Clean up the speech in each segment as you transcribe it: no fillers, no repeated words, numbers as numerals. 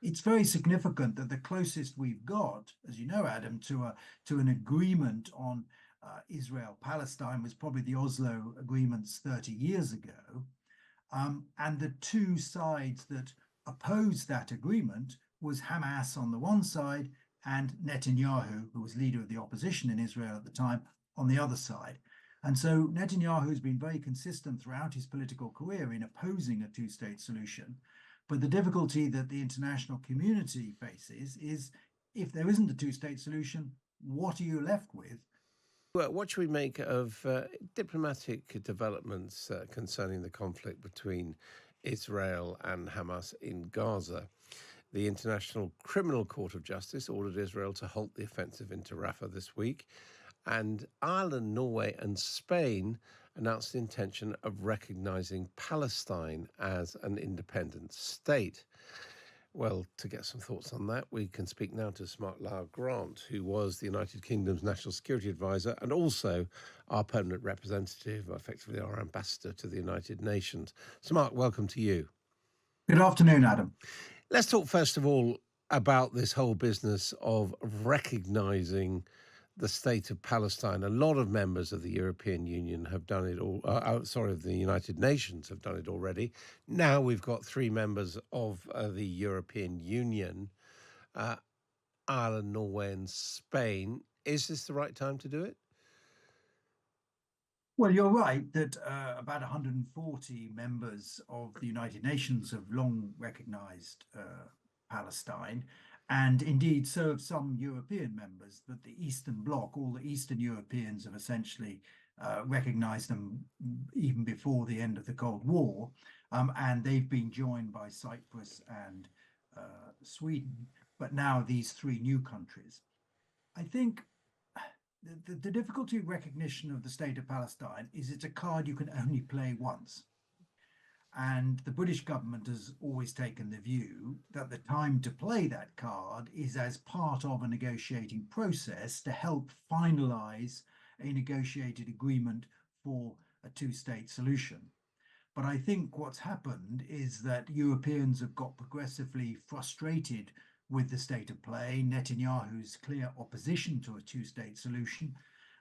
it's very significant that the closest we've got, as you know, Adam, to an agreement on Israel-Palestine was probably the Oslo agreements 30 years ago. And the two sides that opposed that agreement was Hamas on the one side and Netanyahu, who was leader of the opposition in Israel at the time, on the other side. And so Netanyahu has been very consistent throughout his political career in opposing a two-state solution. But the difficulty that the international community faces is if there isn't a two-state solution, what are you left with? Well, what should we make of diplomatic developments concerning the conflict between Israel and Hamas in Gaza? The International Criminal Court of Justice ordered Israel to halt the offensive into Rafah this week, and Ireland, Norway, and Spain announced the intention of recognizing Palestine as an independent state. Well, to get some thoughts on that, we can speak now to Mark Lyall-Grant, who was the United Kingdom's National Security Advisor and also our permanent representative, effectively our ambassador to the United Nations. So, Mark, welcome to you. Good afternoon, Adam. Let's talk first of all about this whole business of recognizing the state of Palestine. A lot of members of the European Union have done it all. The United Nations have done it already. Now we've got three members of the European Union, Ireland, Norway, and Spain. Is this the right time to do it? Well, you're right that about 140 members of the United Nations have long recognized Palestine. And indeed, so have some European members, that the Eastern Bloc, all the Eastern Europeans have essentially recognized them even before the end of the Cold War. And they've been joined by Cyprus and Sweden, but now these three new countries. I think the difficulty of recognition of the state of Palestine is it's a card you can only play once. And the British government has always taken the view that the time to play that card is as part of a negotiating process to help finalize a negotiated agreement for a two-state solution. But I think what's happened is that Europeans have got progressively frustrated with the state of play, Netanyahu's clear opposition to a two-state solution,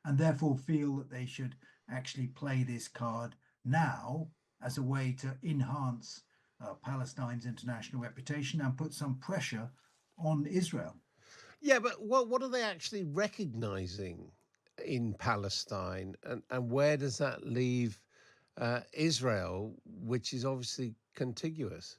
and therefore feel that they should actually play this card now as a way to enhance Palestine's international reputation and put some pressure on Israel. Yeah, but what are they actually recognizing in Palestine, and where does that leave Israel, which is obviously contiguous?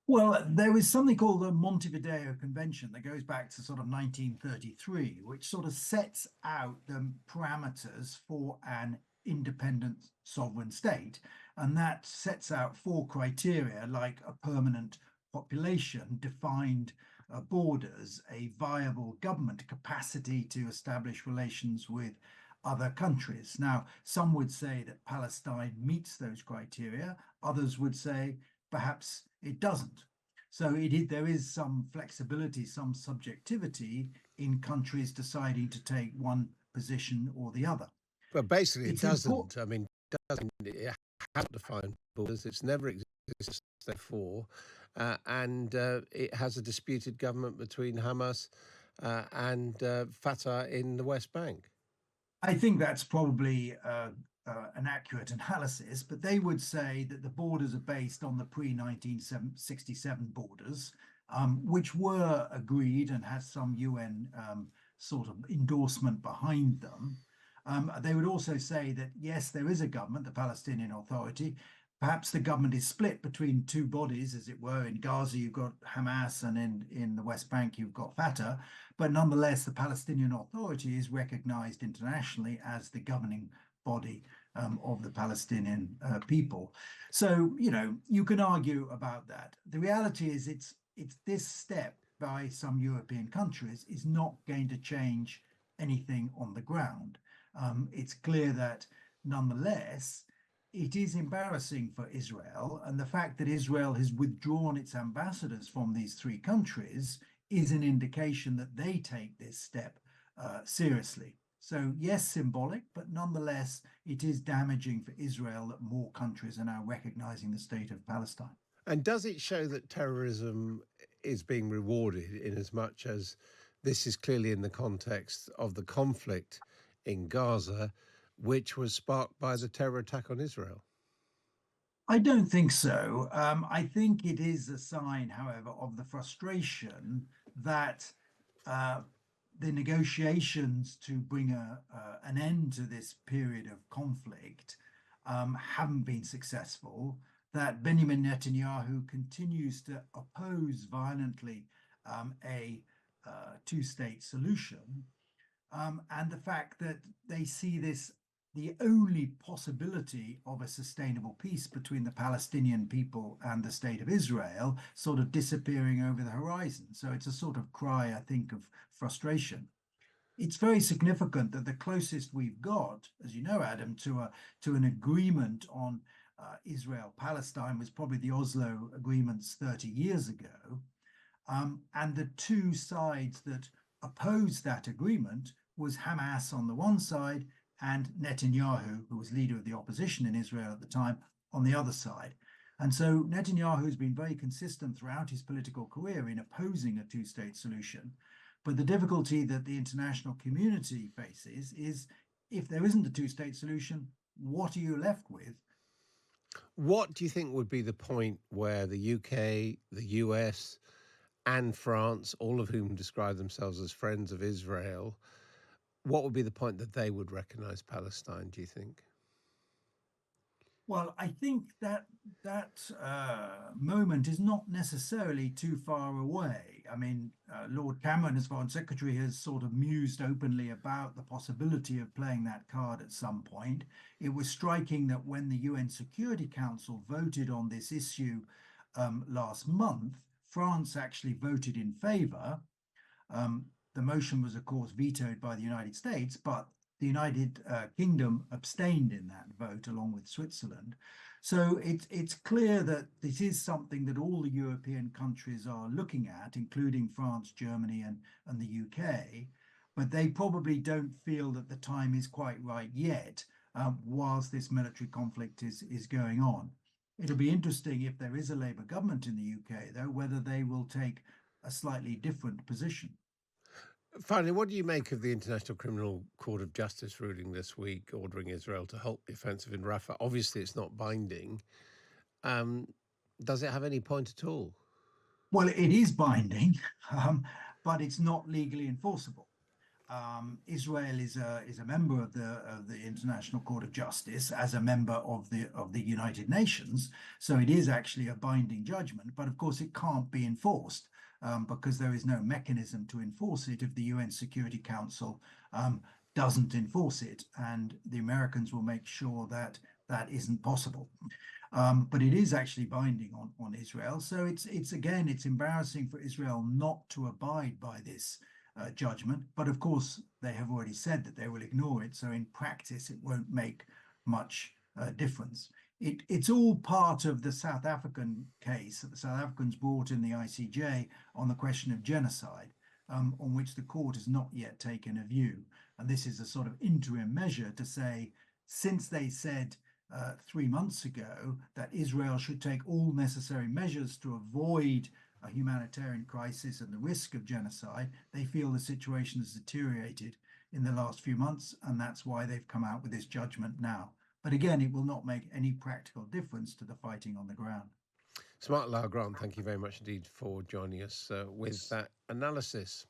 Well, there is something called the Montevideo Convention that goes back to sort of 1933, which sort of sets out the parameters for an independent sovereign state. And that sets out four criteria like a permanent population, defined borders, a viable government capacity to establish relations with other countries. Now, some would say that Palestine meets those criteria. Others would say perhaps it doesn't. So there is some flexibility, some subjectivity in countries deciding to take one position or the other. But basically, it doesn't. I mean, it hasn't defined borders. It's never existed before, and it has a disputed government between Hamas and Fatah in the West Bank. I think that's probably an accurate analysis, but they would say that the borders are based on the pre-1967 borders, which were agreed and has some UN sort of endorsement behind them. They would also say that, yes, there is a government, the Palestinian Authority. Perhaps the government is split between two bodies, as it were. In Gaza, you've got Hamas, and in the West Bank, you've got Fatah. But nonetheless, the Palestinian Authority is recognized internationally as the governing body of the Palestinian people. So, you can argue about that. The reality is it's this step by some European countries is not going to change anything on the ground. It's clear that nonetheless, it is embarrassing for Israel, and the fact that Israel has withdrawn its ambassadors from these three countries is an indication that they take this step seriously. So yes, symbolic, but nonetheless, it is damaging for Israel that more countries are now recognizing the state of Palestine. And does it show that terrorism is being rewarded in as much as this is clearly in the context of the conflict in Gaza, which was sparked by the terror attack on Israel? I don't think so. I think it is a sign, however, of the frustration that uh, the negotiations to bring an end to this period of conflict haven't been successful, that Benjamin Netanyahu continues to oppose violently a two-state solution, and the fact that they see this the only possibility of a sustainable peace between the Palestinian people and the state of Israel sort of disappearing over the horizon. So it's a sort of cry, I think, of frustration. It's very significant that the closest we've got, as you know, Adam, to an agreement on Israel-Palestine was probably the Oslo agreements 30 years ago. And the two sides that opposed that agreement was Hamas on the one side and Netanyahu, who was leader of the opposition in Israel at the time, on the other side. And so Netanyahu has been very consistent throughout his political career in opposing a two-state solution. But the difficulty that the international community faces is if there isn't a two-state solution, what are you left with? What do you think would be the point where the UK, the US, and France, all of whom describe themselves as friends of Israel, what would be the point that they would recognize Palestine, do you think? Well, I think that moment is not necessarily too far away. I mean, Lord Cameron, as Foreign Secretary, has sort of mused openly about the possibility of playing that card at some point. It was striking that when the UN Security Council voted on this issue last month, France actually voted in favor. The motion was, of course, vetoed by the United States, but the United Kingdom abstained in that vote along with Switzerland. So it's clear that this is something that all the European countries are looking at, including France, Germany, and the UK. But they probably don't feel that the time is quite right yet, whilst this military conflict is going on. It'll be interesting if there is a Labour government in the UK, though, whether they will take a slightly different position. Finally, what do you make of the International Criminal Court of Justice ruling this week ordering Israel to halt the offensive in Rafah? Obviously, it's not binding. Um, does it have any point at all? Well, it is binding, but it's not legally enforceable. Israel is a member of the International Court of Justice as a member of the United Nations, so it is actually a binding judgment. But of course, it can't be enforced because there is no mechanism to enforce it if the UN Security Council doesn't enforce it, and the Americans will make sure that that isn't possible. But it is actually binding on Israel. So it's embarrassing for Israel not to abide by this judgment. But of course, they have already said that they will ignore it. So in practice, it won't make much difference. It's all part of the South African case that the South Africans brought in the ICJ on the question of genocide, on which the court has not yet taken a view. And this is a sort of interim measure to say, since they said 3 months ago that Israel should take all necessary measures to avoid a humanitarian crisis and the risk of genocide, they feel the situation has deteriorated in the last few months, and that's why they've come out with this judgment now. But again, it will not make any practical difference to the fighting on the ground. So, Mark Lyall-Grant, thank you very much indeed for joining us with that analysis.